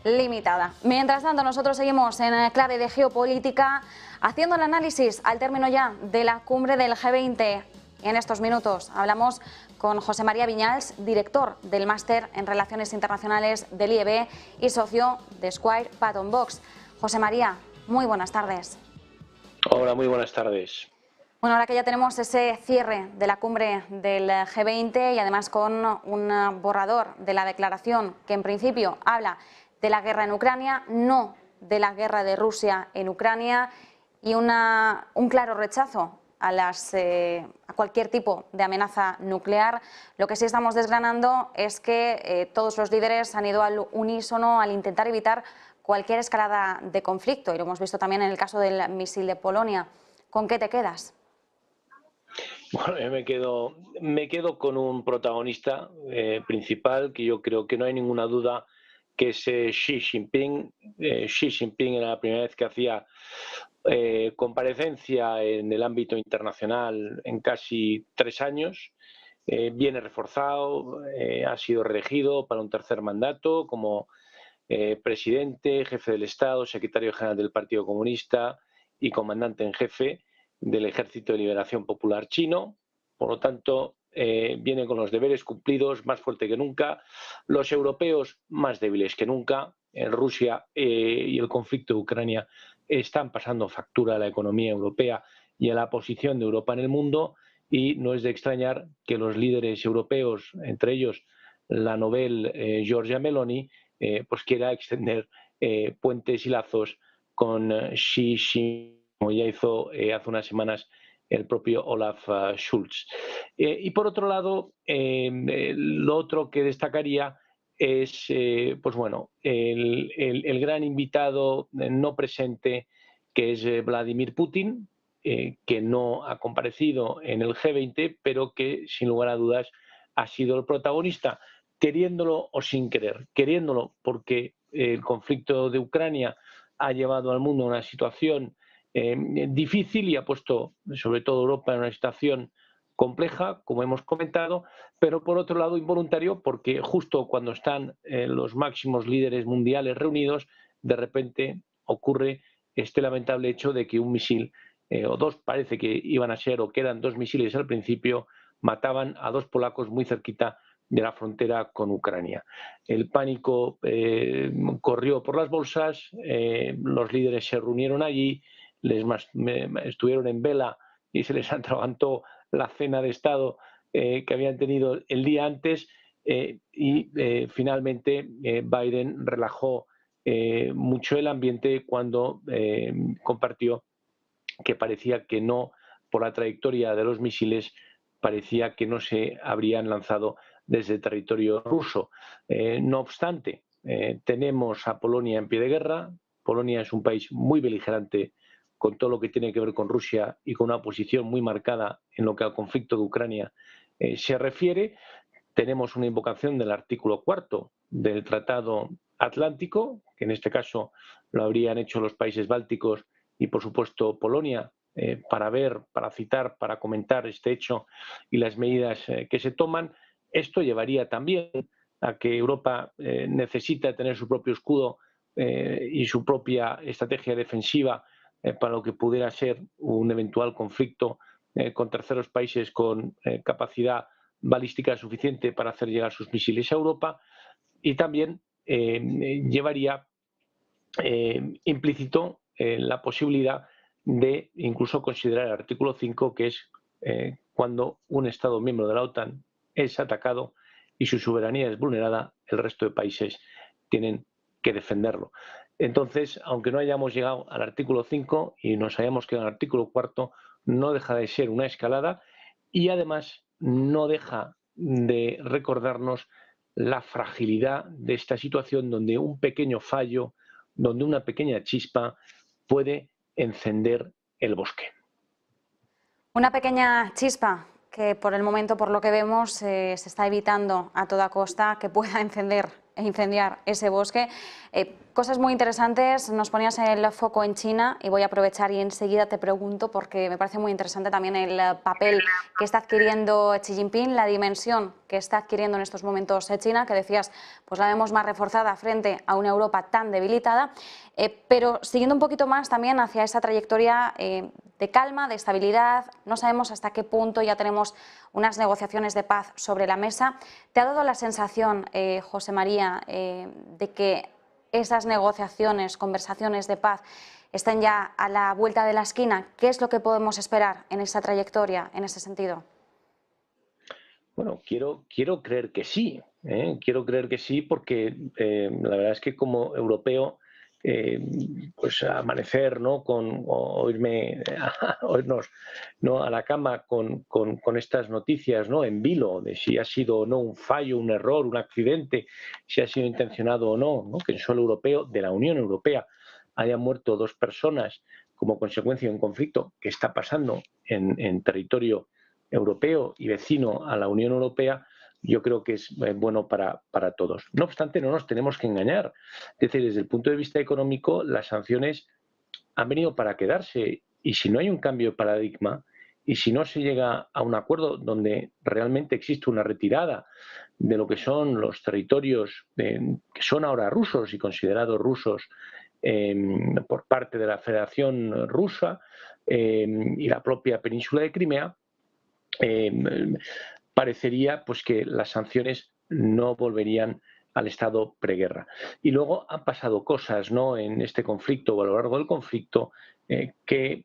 limitada. Mientras tanto, nosotros seguimos en clave de geopolítica, haciendo el análisis al término ya de la cumbre del G20. En estos minutos hablamos con José María Viñals, director del Máster en Relaciones Internacionales del IEB y socio de Square Patton Box. José María, muy buenas tardes. Hola, muy buenas tardes. Bueno, ahora que ya tenemos ese cierre de la cumbre del G20 y además con un borrador de la declaración que en principio habla de la guerra en Ucrania, no de la guerra de Rusia en Ucrania, y un claro rechazo a cualquier tipo de amenaza nuclear. Lo que sí estamos desgranando es que todos los líderes han ido al unísono al intentar evitar cualquier escalada de conflicto, y lo hemos visto también en el caso del misil de Polonia. ¿Con qué te quedas? Bueno, yo me quedo con un protagonista principal, que yo creo que no hay ninguna duda que es Xi Jinping. Xi Jinping era la primera vez que hacía comparecencia en el ámbito internacional en casi 3 años. Viene reforzado, ha sido reelegido para un tercer mandato como presidente, jefe del Estado, secretario general del Partido Comunista y comandante en jefe del Ejército de Liberación Popular Chino. Por lo tanto, viene con los deberes cumplidos, más fuerte que nunca. Los europeos más débiles que nunca. En Rusia y el conflicto de Ucrania están pasando factura a la economía europea y a la posición de Europa en el mundo. Y no es de extrañar que los líderes europeos, entre ellos la Nobel Giorgia Meloni, pues quiera extender puentes y lazos con Xi Jinping, como ya hizo hace unas semanas el propio Olaf Scholz. Y por otro lado, lo otro que destacaría es pues bueno, el gran invitado no presente, que es Vladimir Putin, que no ha comparecido en el G20, pero que sin lugar a dudas ha sido el protagonista, queriéndolo o sin querer. Queriéndolo porque el conflicto de Ucrania ha llevado al mundo a una situación difícil y ha puesto sobre todo Europa en una situación compleja, como hemos comentado, pero por otro lado involuntario, porque justo cuando están los máximos líderes mundiales reunidos, de repente ocurre este lamentable hecho de que un misil o dos, parece que iban a ser o que eran 2 misiles al principio, mataban a 2 polacos muy cerquita de la frontera con Ucrania. El pánico corrió por las bolsas, los líderes se reunieron allí, estuvieron en vela y se les atragantó la cena de Estado que habían tenido el día antes, y finalmente Biden relajó mucho el ambiente cuando compartió que parecía que no, por la trayectoria de los misiles, parecía que no se habrían lanzado desde el territorio ruso. No obstante, tenemos a Polonia en pie de guerra. Polonia es un país muy beligerante con todo lo que tiene que ver con Rusia y con una posición muy marcada en lo que al conflicto de Ucrania se refiere. Tenemos una invocación del artículo 4 del Tratado Atlántico, que en este caso lo habrían hecho los países bálticos y, por supuesto, Polonia, para citar, para comentar este hecho y las medidas que se toman. Esto llevaría también a que Europa necesita tener su propio escudo y su propia estrategia defensiva para lo que pudiera ser un eventual conflicto con terceros países con capacidad balística suficiente para hacer llegar sus misiles a Europa, y también llevaría implícito la posibilidad de incluso considerar el artículo 5, que es cuando un Estado miembro de la OTAN es atacado y su soberanía es vulnerada, el resto de países tienen que defenderlo. Entonces, aunque no hayamos llegado al artículo 5 y nos hayamos quedado en el artículo 4, no deja de ser una escalada y además no deja de recordarnos la fragilidad de esta situación, donde un pequeño fallo, donde una pequeña chispa puede encender el bosque. Una pequeña chispa que por el momento, por lo que vemos, se está evitando a toda costa que pueda incendiar ese bosque. Cosas muy interesantes, nos ponías el foco en China y voy a aprovechar y enseguida te pregunto, porque me parece muy interesante también el papel que está adquiriendo Xi Jinping, la dimensión que está adquiriendo en estos momentos China, que decías, pues la vemos más reforzada frente a una Europa tan debilitada, pero siguiendo un poquito más también hacia esa trayectoria de calma, de estabilidad. No sabemos hasta qué punto ya tenemos unas negociaciones de paz sobre la mesa. ¿Te ha dado la sensación, José María, de que esas negociaciones, conversaciones de paz están ya a la vuelta de la esquina? ¿Qué es lo que podemos esperar en esa trayectoria, en ese sentido? Bueno, quiero creer que sí, quiero creer que sí, porque la verdad es que como europeo, eh, pues amanecer, ¿no? O irnos, ¿no? A la cama con estas noticias, ¿no? En vilo, de si ha sido o no un fallo, un error, un accidente, si ha sido intencionado o no, ¿no? Que en suelo europeo, de la Unión Europea, hayan muerto 2 personas como consecuencia de un conflicto que está pasando en territorio europeo y vecino a la Unión Europea, yo creo que es bueno para todos. No obstante, no nos tenemos que engañar. Es decir, desde el punto de vista económico, las sanciones han venido para quedarse, y si no hay un cambio de paradigma y si no se llega a un acuerdo donde realmente existe una retirada de lo que son los territorios que son ahora rusos y considerados rusos por parte de la Federación Rusa y la propia península de Crimea, parecería pues que las sanciones no volverían al estado preguerra. Y luego han pasado cosas, ¿no? En este conflicto o a lo largo del conflicto que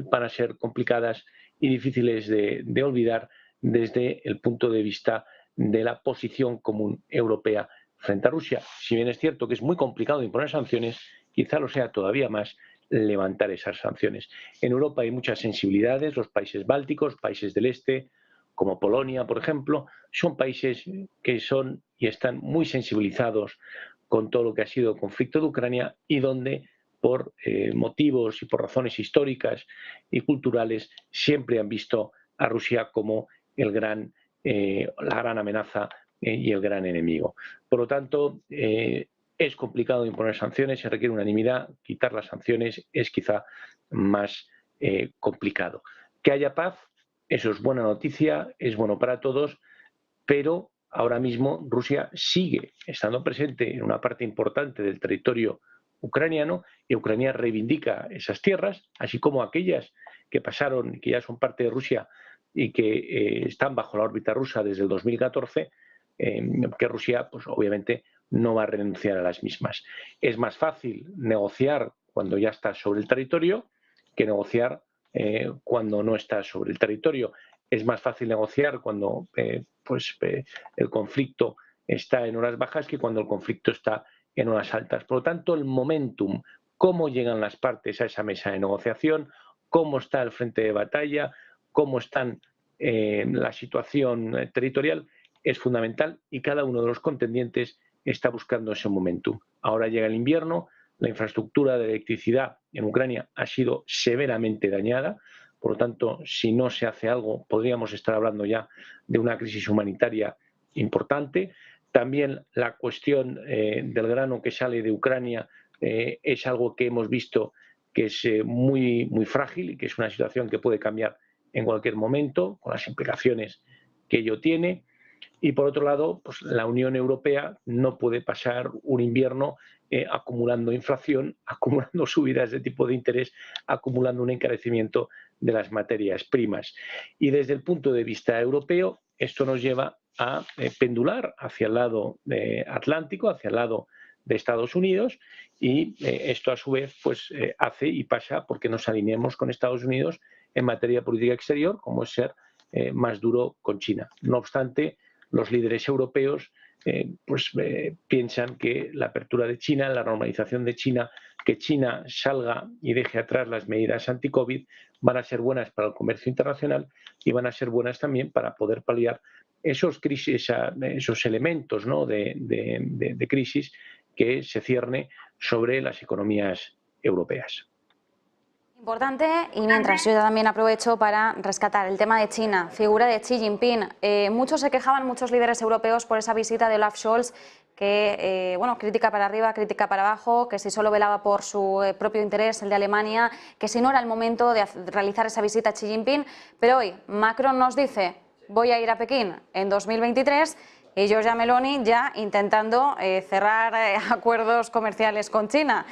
van a ser complicadas y difíciles de olvidar desde el punto de vista de la posición común europea frente a Rusia. Si bien es cierto que es muy complicado imponer sanciones, quizá lo sea todavía más levantar esas sanciones. En Europa hay muchas sensibilidades, los países bálticos, países del este, como Polonia, por ejemplo, son países que son y están muy sensibilizados con todo lo que ha sido el conflicto de Ucrania y donde por motivos y por razones históricas y culturales siempre han visto a Rusia como la gran amenaza y el gran enemigo. Por lo tanto, es complicado imponer sanciones, se requiere unanimidad, quitar las sanciones es quizá más complicado. Que haya paz, eso es buena noticia, es bueno para todos, pero ahora mismo Rusia sigue estando presente en una parte importante del territorio ucraniano y Ucrania reivindica esas tierras, así como aquellas que pasaron, que ya son parte de Rusia y que están bajo la órbita rusa desde el 2014, que Rusia, pues obviamente, no va a renunciar a las mismas. Es más fácil negociar cuando ya está sobre el territorio que negociar cuando no está sobre el territorio. Es más fácil negociar cuando el conflicto está en horas bajas que cuando el conflicto está en horas altas. Por lo tanto, el momentum, cómo llegan las partes a esa mesa de negociación, cómo está el frente de batalla, cómo está la situación territorial, es fundamental y cada uno de los contendientes está buscando ese momentum. Ahora llega el invierno, la infraestructura de electricidad en Ucrania ha sido severamente dañada, por lo tanto, si no se hace algo, podríamos estar hablando ya de una crisis humanitaria importante. También la cuestión del grano que sale de Ucrania es algo que hemos visto que es muy, muy frágil y que es una situación que puede cambiar en cualquier momento, con las implicaciones que ello tiene. Y por otro lado, pues la Unión Europea no puede pasar un invierno acumulando inflación, acumulando subidas de tipo de interés, acumulando un encarecimiento de las materias primas. Y desde el punto de vista europeo, esto nos lleva a pendular hacia el lado atlántico, hacia el lado de Estados Unidos, y esto a su vez pues hace y pasa porque nos alineemos con Estados Unidos en materia de política exterior, como es ser más duro con China. No obstante, los líderes europeos piensan que la apertura de China, la normalización de China, que China salga y deje atrás las medidas anti-COVID, van a ser buenas para el comercio internacional y van a ser buenas también para poder paliar esos elementos, ¿no? de crisis que se cierne sobre las economías europeas. Importante, y mientras yo también aprovecho para rescatar el tema de China, figura de Xi Jinping. Muchos se quejaban, muchos líderes europeos, por esa visita de Olaf Scholz, que crítica para arriba, crítica para abajo, que si solo velaba por su propio interés, el de Alemania, que si no era el momento de realizar esa visita a Xi Jinping. Pero hoy Macron nos dice voy a ir a Pekín en 2023 y Giorgia Meloni ya intentando cerrar acuerdos comerciales con China.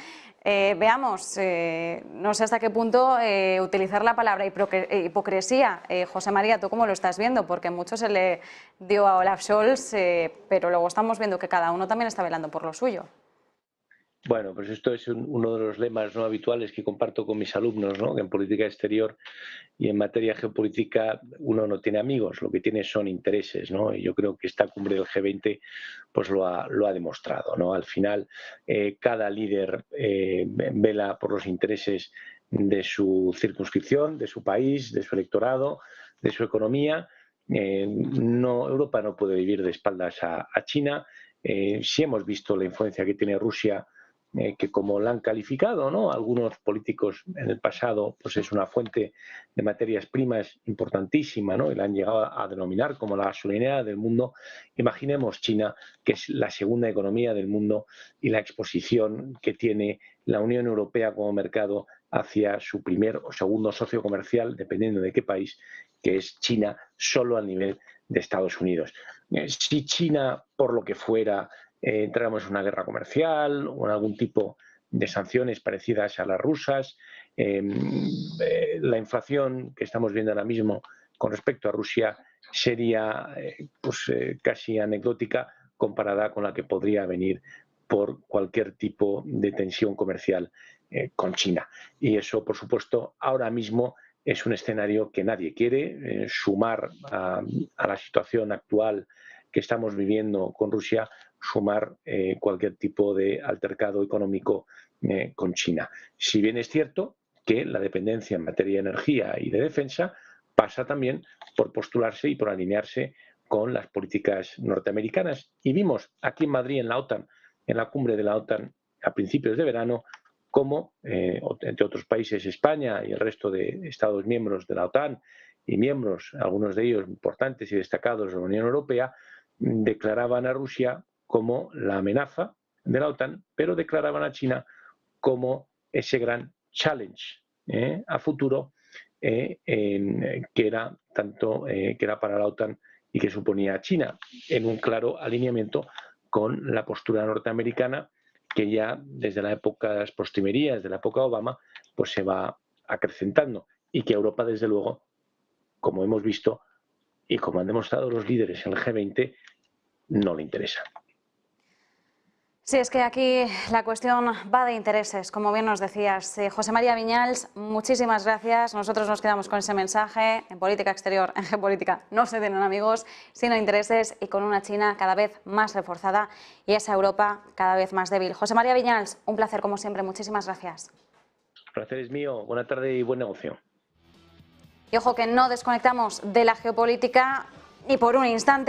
Veamos, no sé hasta qué punto utilizar la palabra hipocresía. José María, ¿tú cómo lo estás viendo? Porque mucho se le dio a Olaf Scholz, pero luego estamos viendo que cada uno también está velando por lo suyo. Bueno, pues esto es uno de los lemas no habituales que comparto con mis alumnos, ¿no? Que en política exterior y en materia geopolítica uno no tiene amigos, lo que tiene son intereses, ¿no? Y yo creo que esta cumbre del G20 pues lo ha demostrado, ¿no? Al final, cada líder vela por los intereses de su circunscripción, de su país, de su electorado, de su economía. Europa no puede vivir de espaldas a China. Sí hemos visto la influencia que tiene Rusia, que como la han calificado, ¿no? Algunos políticos en el pasado, pues es una fuente de materias primas importantísima, ¿no? Y la han llegado a denominar como la gasolinera del mundo. Imaginemos China, que es la segunda economía del mundo, y la exposición que tiene la Unión Europea como mercado hacia su primer o segundo socio comercial, dependiendo de qué país, que es China, solo al nivel de Estados Unidos. Si China, por lo que fuera, entramos en una guerra comercial o en algún tipo de sanciones parecidas a las rusas. La inflación que estamos viendo ahora mismo con respecto a Rusia sería casi anecdótica comparada con la que podría venir por cualquier tipo de tensión comercial con China. Y eso, por supuesto, ahora mismo es un escenario que nadie quiere. Sumar a la situación actual que estamos viviendo con Rusia, sumar cualquier tipo de altercado económico con China. Si bien es cierto que la dependencia en materia de energía y de defensa pasa también por postularse y por alinearse con las políticas norteamericanas. Y vimos aquí en Madrid, en la OTAN, en la cumbre de la OTAN a principios de verano, cómo, entre otros países, España y el resto de Estados miembros de la OTAN y miembros, algunos de ellos importantes y destacados de la Unión Europea, declaraban a Rusia como la amenaza de la OTAN, pero declaraban a China como ese gran challenge a futuro que era para la OTAN y que suponía a China, en un claro alineamiento con la postura norteamericana que ya desde las épocas postrimerías, de la época Obama, pues se va acrecentando y que a Europa, desde luego, como hemos visto y como han demostrado los líderes en el G20, no le interesa. Sí, es que aquí la cuestión va de intereses, como bien nos decías. José María Viñals, muchísimas gracias. Nosotros nos quedamos con ese mensaje. En política exterior, en geopolítica, no se tienen amigos, sino intereses, y con una China cada vez más reforzada y esa Europa cada vez más débil. José María Viñals, un placer como siempre. Muchísimas gracias. El placer es mío. Buena tarde y buen negocio. Y ojo que no desconectamos de la geopolítica ni por un instante.